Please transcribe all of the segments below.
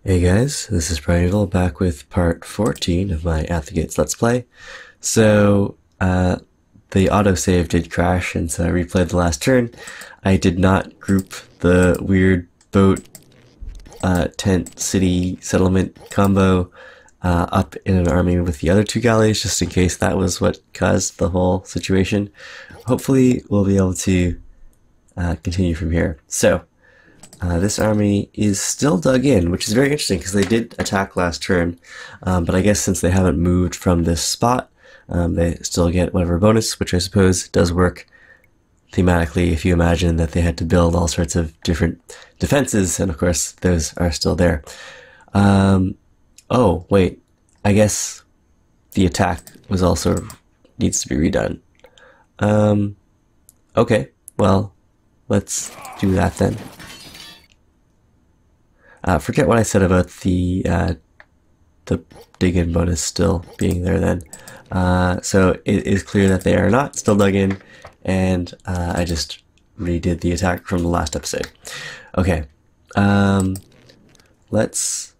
Hey guys, this is Primeval back with part 14 of my At the Gates Let's Play. So, the autosave did crash, and so I replayed the last turn. I did not group the weird boat, tent, city, settlement combo up in an army with the other two galleys, just in case that was what caused the whole situation. Hopefully, we'll be able to continue from here. So, this army is still dug in, which is very interesting because they did attack last turn, but I guess since they haven't moved from this spot, they still get whatever bonus, which I suppose does work thematically if you imagine that they had to build all sorts of different defenses, and of course those are still there. Oh, wait, I guess the attack was also needs to be redone. Okay, well, let's do that then. Forget what I said about the dig-in bonus still being there then. So it is clear that they are not still dug in, and I just redid the attack from the last episode. Okay, let's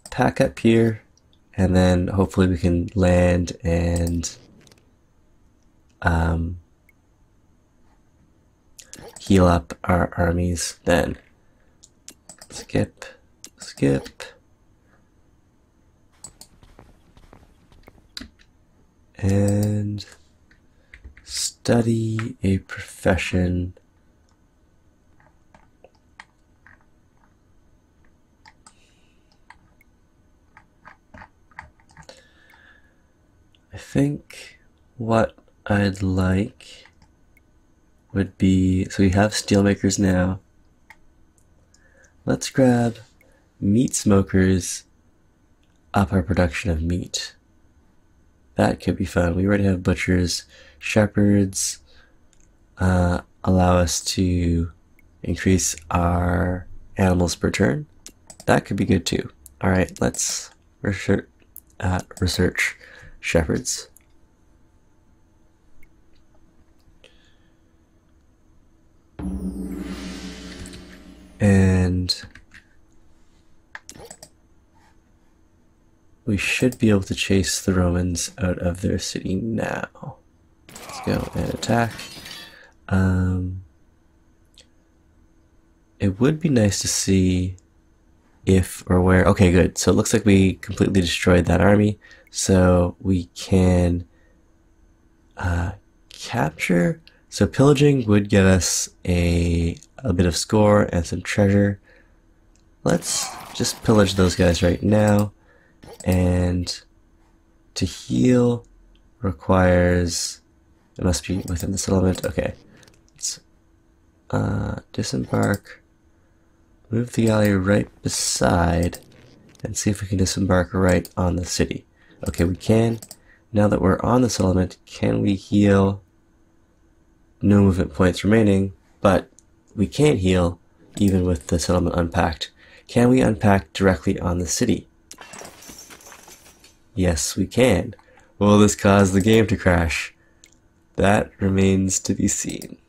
pack up here, and then hopefully we can land and heal up our armies then. Skip, skip, and study a profession. I think what I'd like would be, so we have steelmakers now. Let's grab meat smokers, up our production of meat. That could be fun. We already have butchers. Shepherds allow us to increase our animals per turn. That could be good too. Alright, let's research shepherds. And we should be able to chase the Romans out of their city now. Let's go and attack. It would be nice to see if or where. Okay, good. So it looks like we completely destroyed that army. So we can capture. So pillaging would get us a bit of score and some treasure. Let's just pillage those guys right now. And to heal requires, it must be within the settlement. Okay, let's disembark, move the galley right beside, and see if we can disembark right on the city. Okay, we can. Now that we're on the settlement, can we heal? No movement points remaining, but we can't heal even with the settlement unpacked. Can we unpack directly on the city? Yes, we can. Will this cause the game to crash? That remains to be seen.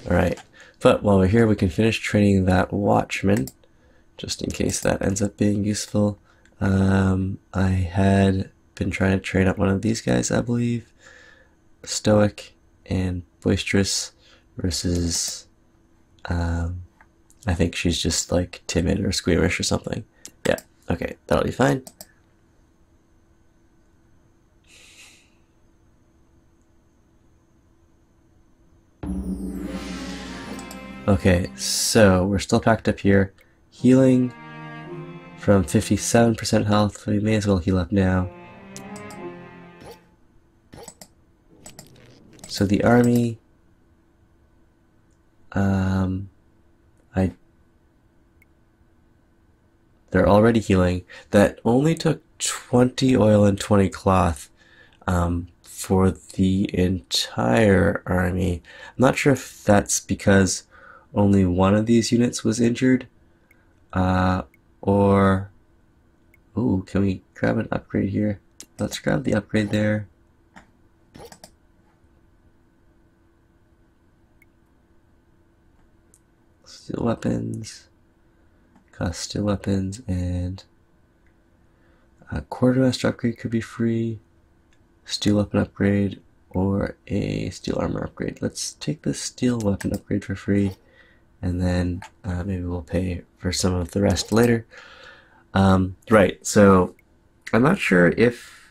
Alright, but while we're here we can finish training that watchman, just in case that ends up being useful. I had been trying to train up one of these guys, I believe. Stoic and boisterous versus I think she's just like timid or squeamish or something. Yeah, okay, that'll be fine. Okay, so we're still packed up here. Healing from 57% health, we may as well heal up now. So the army, they're already healing. That only took 20 oil and 20 cloth for the entire army. I'm not sure if that's because only one of these units was injured, or... Ooh, can we grab an upgrade here? Let's grab the upgrade there. steel weapons, cost steel weapons, and a quartermaster upgrade could be free, steel weapon upgrade, or a steel armor upgrade. Let's take the steel weapon upgrade for free, and then maybe we'll pay for some of the rest later. Right, so I'm not sure if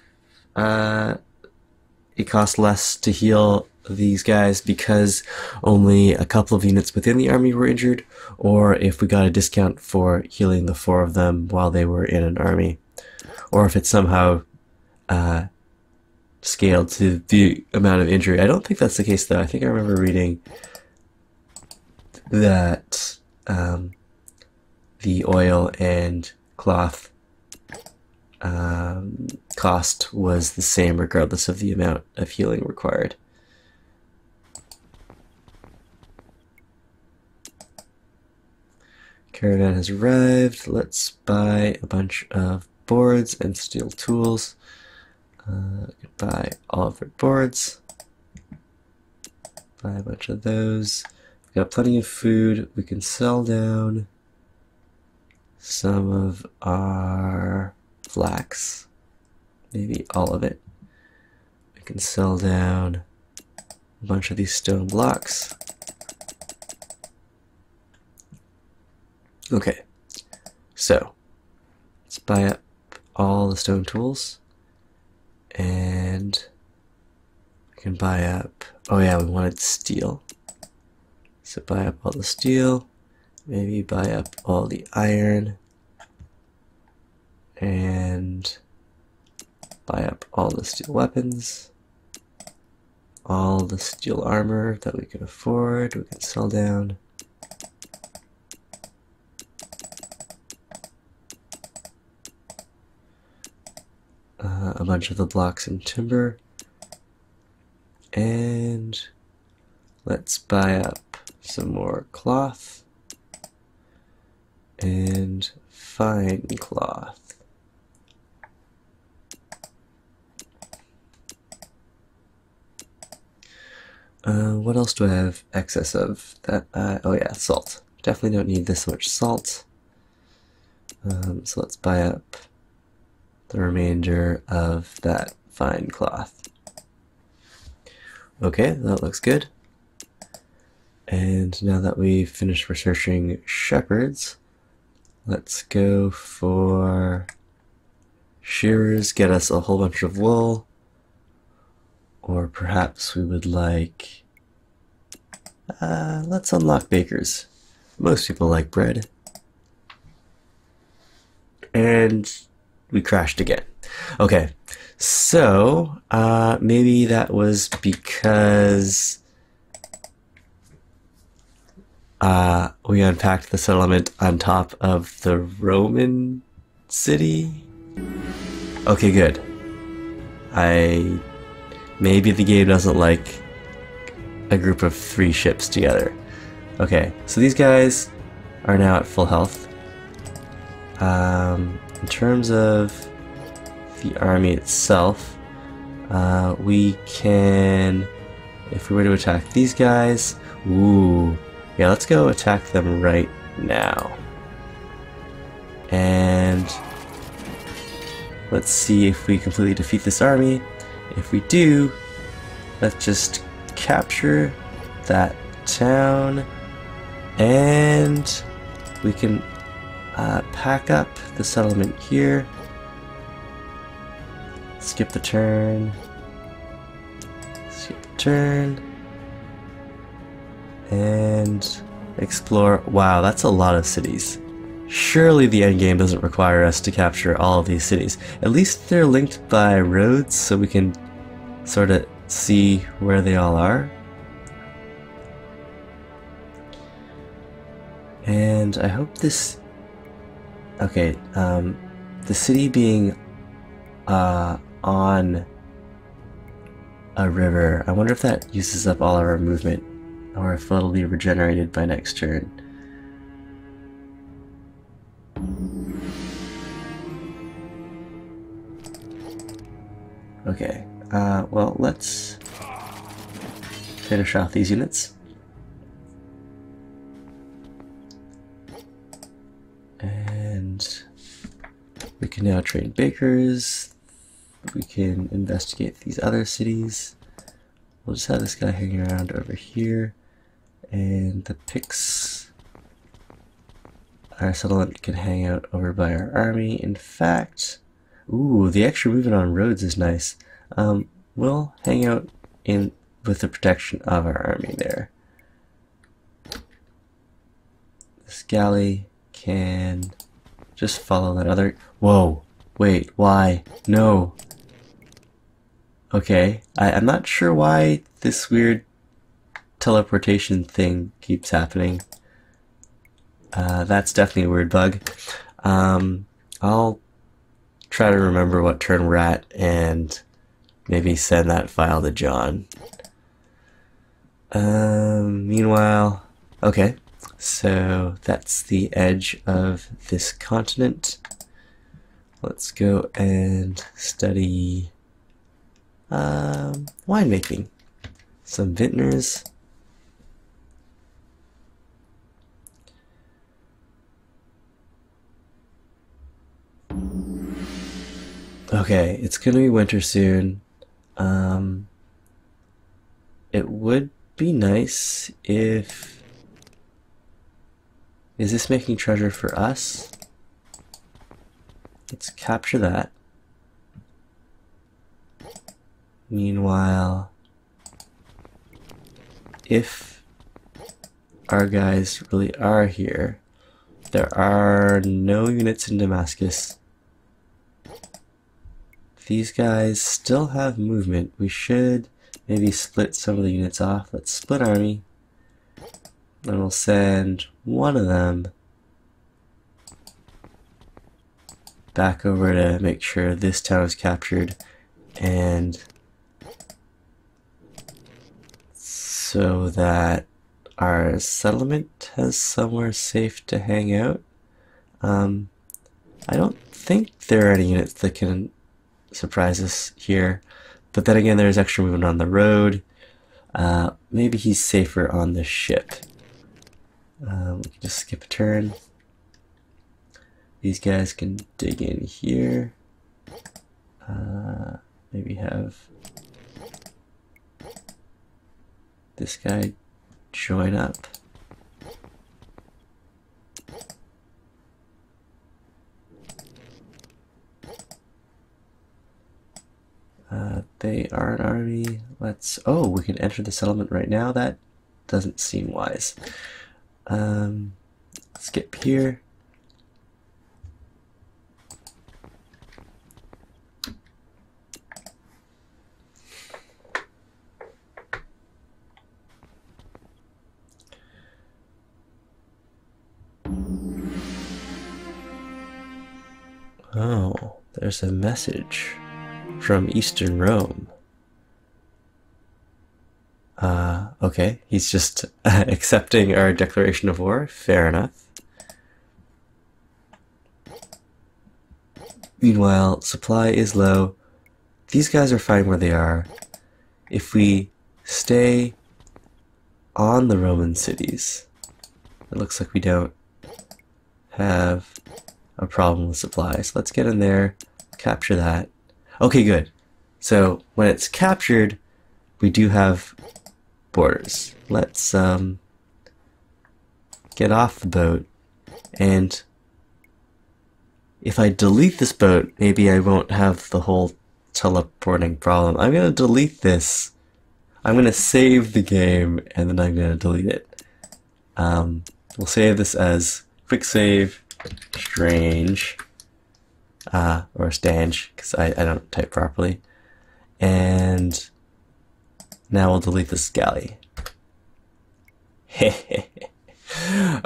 it costs less to heal these guys because only a couple of units within the army were injured, or if we got a discount for healing the 4 of them while they were in an army, or if it's somehow scaled to the amount of injury. I don't think that's the case though. I think I remember reading that the oil and cloth cost was the same regardless of the amount of healing required. Caravan has arrived. Let's buy a bunch of boards and steel tools. Buy all of their boards. Buy a bunch of those. We've got plenty of food. We can sell down some of our flax. Maybe all of it. We can sell down a bunch of these stone blocks. Okay, so let's buy up all the stone tools, and we can buy up, oh yeah, we wanted steel, so buy up all the steel, maybe buy up all the iron, and buy up all the steel weapons, all the steel armor that we can afford, we can sell down. A bunch of the blocks and timber, and let's buy up some more cloth and fine cloth. What else do I have excess of? That oh yeah, salt. Definitely don't need this much salt. So let's buy up the remainder of that fine cloth. Okay, that looks good. And now that we've finished researching shepherds, let's go for shearers, get us a whole bunch of wool. Or perhaps we would like, let's unlock bakers. Most people like bread. And we crashed again. Okay, so maybe that was because we unpacked the settlement on top of the Roman city. Okay, good. Maybe the game doesn't like a group of 3 ships together. Okay, so these guys are now at full health. In terms of the army itself, we can, if we were to attack these guys, ooh, yeah, let's go attack them right now. And let's see if we completely defeat this army. If we do, let's just capture that town, and we can pack up the settlement here, skip the turn, and explore. Wow, that's a lot of cities. Surely the endgame doesn't require us to capture all of these cities. At least they're linked by roads, so we can sort of see where they all are. And I hope this... Okay, the city being on a river, I wonder if that uses up all of our movement, or if it'll be regenerated by next turn. Okay, well, let's finish off these units. We can now train bakers. We can investigate these other cities. We'll just have this guy hanging around over here. And the Picts, our settlement can hang out over by our army. In fact, ooh, the extra movement on roads is nice. We'll hang out in with the protection of our army there. This galley can just follow that other... Whoa, wait, why? No. Okay, I'm not sure why this weird teleportation thing keeps happening. That's definitely a weird bug. I'll try to remember what turn we're at and maybe send that file to John. Meanwhile, okay, so that's the edge of this continent. Let's go and study winemaking. Some vintners. Okay, it's gonna be winter soon. It would be nice if... Is this making treasure for us? Let's capture that. Meanwhile, if our guys really are here, there are no units in Damascus. These guys still have movement. We should maybe split some of the units off. Let's split army. And we'll send one of them back over to make sure this town is captured, and so that our settlement has somewhere safe to hang out. I don't think there are any units that can surprise us here, but then again, there's extra movement on the road. Maybe he's safer on the ship. We can just skip a turn. These guys can dig in here. Maybe have this guy join up. They are an army. Let's... Oh, we can enter the settlement right now. That doesn't seem wise. Skip here. Oh, there's a message from Eastern Rome. Okay, he's just accepting our declaration of war. Fair enough. Meanwhile, supply is low. These guys are fine where they are. If we stay on the Roman cities, it looks like we don't have a problem with supplies. Let's get in there, capture that. Okay, good. So when it's captured, we do have borders. Let's get off the boat, and if I delete this boat, maybe I won't have the whole teleporting problem. I'm gonna delete this. I'm gonna save the game, and then I'm gonna delete it. We'll save this as quick save strange, or stange, because I don't type properly. And now we'll delete this galley.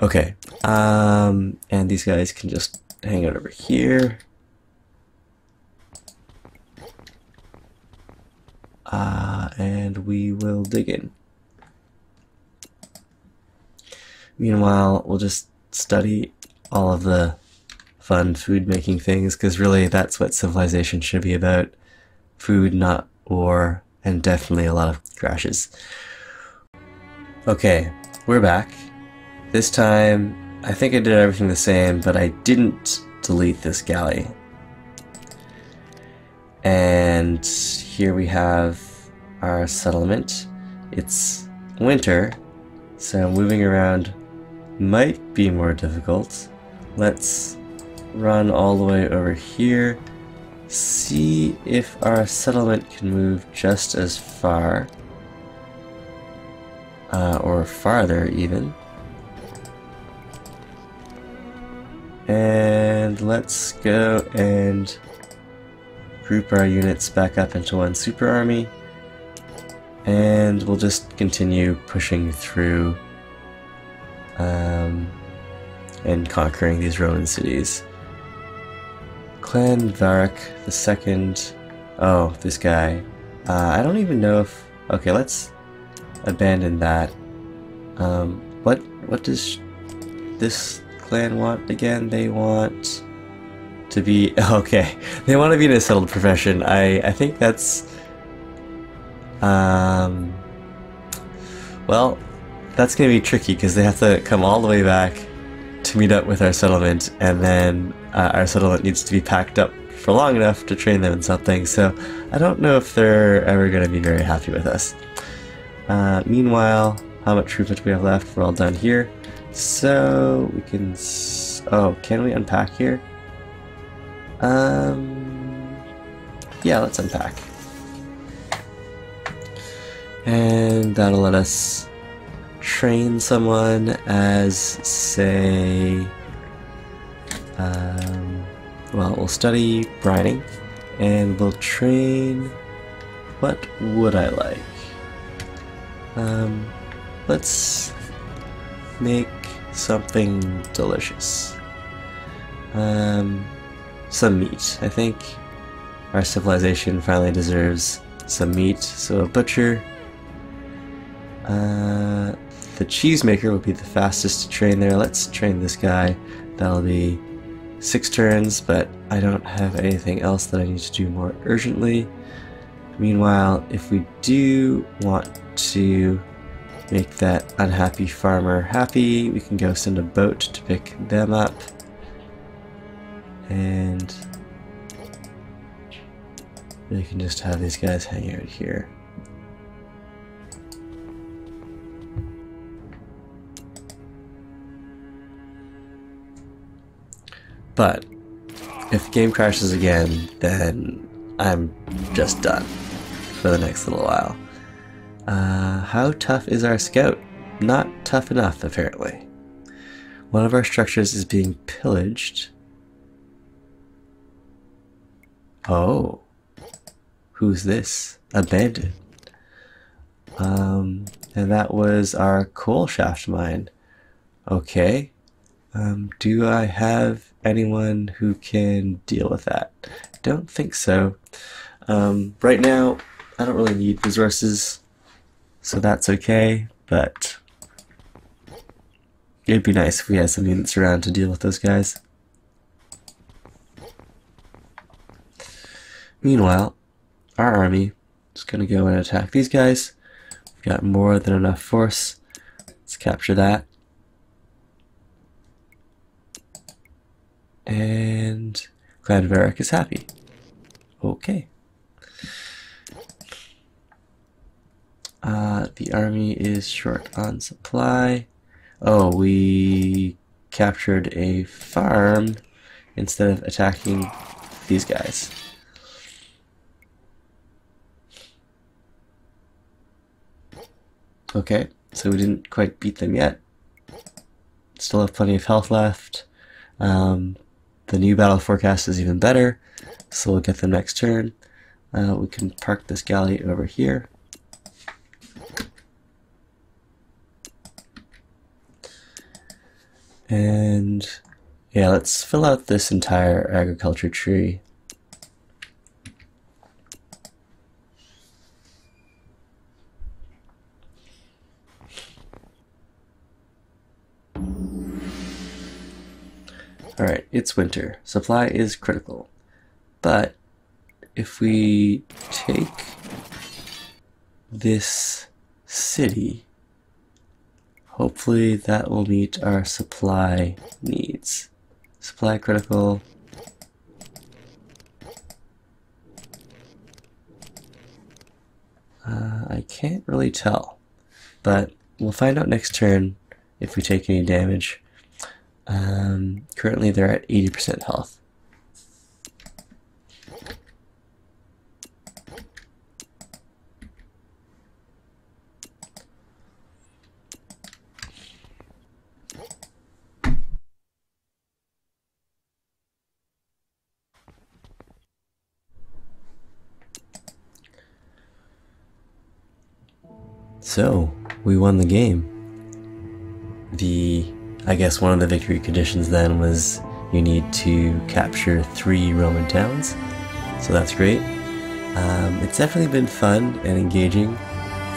Okay, and these guys can just hang out over here. And we will dig in. Meanwhile, we'll just study all of the fun food making things, because really that's what civilization should be about. Food, not war, and definitely a lot of crashes. Okay, we're back. This time, I think I did everything the same, but I didn't delete this galley. And here we have our settlement. It's winter, so moving around might be more difficult. Let's run all the way over here, see if our settlement can move just as far, or farther even. And let's go and group our units back up into one super army, and we'll just continue pushing through and conquering these Roman cities. Clan Varak II. Oh, this guy. I don't even know if... Okay, let's abandon that. What does this clan want again? They want to be... Okay, they want to be in a settled profession. I think that's... Well, that's going to be tricky because they have to come all the way back to meet up with our settlement, and then our settlement needs to be packed up for long enough to train them in something, so I don't know if they're ever going to be very happy with us. Meanwhile, how much throughput do we have left? We're all done here, so we can... Oh, can we unpack here? Yeah, let's unpack. And that'll let us train someone as, say, well, we'll study brining, and we'll train... What would I like? Let's make something delicious. Some meat. I think our civilization finally deserves some meat, so a butcher. The cheesemaker would be the fastest to train there. Let's train this guy. That'll be 6 turns, but I don't have anything else that I need to do more urgently. Meanwhile, if we do want to make that unhappy farmer happy, we can go send a boat to pick them up. And we can just have these guys hang out here. But if the game crashes again, then I'm just done for the next little while. How tough is our scout? Not tough enough, apparently. One of our structures is being pillaged. Oh. Who's this? A bandit. And that was our coal shaft mine. Okay. Do I have anyone who can deal with that? Don't think so. Right now, I don't really need resources, so that's okay, but it'd be nice if we had some units around to deal with those guys. Meanwhile, our army is going to go and attack these guys. We've got more than enough force. Let's capture that. And Clan Varak is happy. Okay. The army is short on supply. Oh, we captured a farm instead of attacking these guys. Okay, so we didn't quite beat them yet. Still have plenty of health left. The new battle forecast is even better, so we'll get them next turn. We can park this galley over here. And yeah, let's fill out this entire agriculture tree. Alright, it's winter. Supply is critical. But if we take this city, hopefully that will meet our supply needs. Supply critical. I can't really tell, but we'll find out next turn if we take any damage. Currently they're at 80% health. So, we won the game. I guess one of the victory conditions then was you need to capture 3 Roman towns, so that's great. It's definitely been fun and engaging.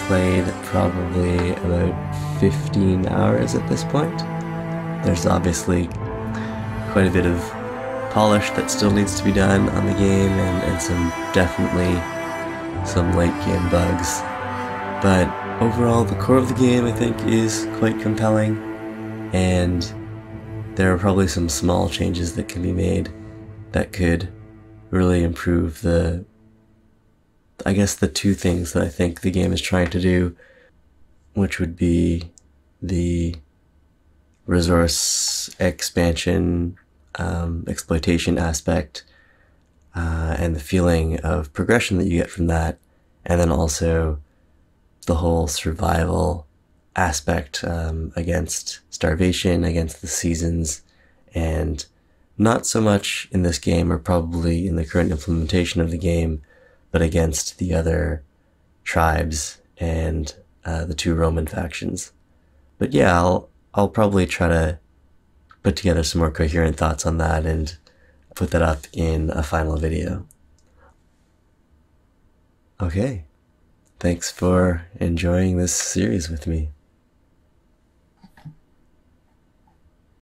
Played probably about 15 hours at this point. There's obviously quite a bit of polish that still needs to be done on the game, and definitely some late game bugs. But overall, the core of the game I think is quite compelling, and there are probably some small changes that can be made that could really improve the 2 things that I think the game is trying to do, which would be the resource expansion, exploitation aspect, and the feeling of progression that you get from that, and then also the whole survival aspect against starvation, against the seasons, and not so much in this game, or probably in the current implementation of the game, but against the other tribes and the 2 Roman factions. But yeah, I'll probably try to put together some more coherent thoughts on that and put that up in a final video. Okay. Thanks for enjoying this series with me.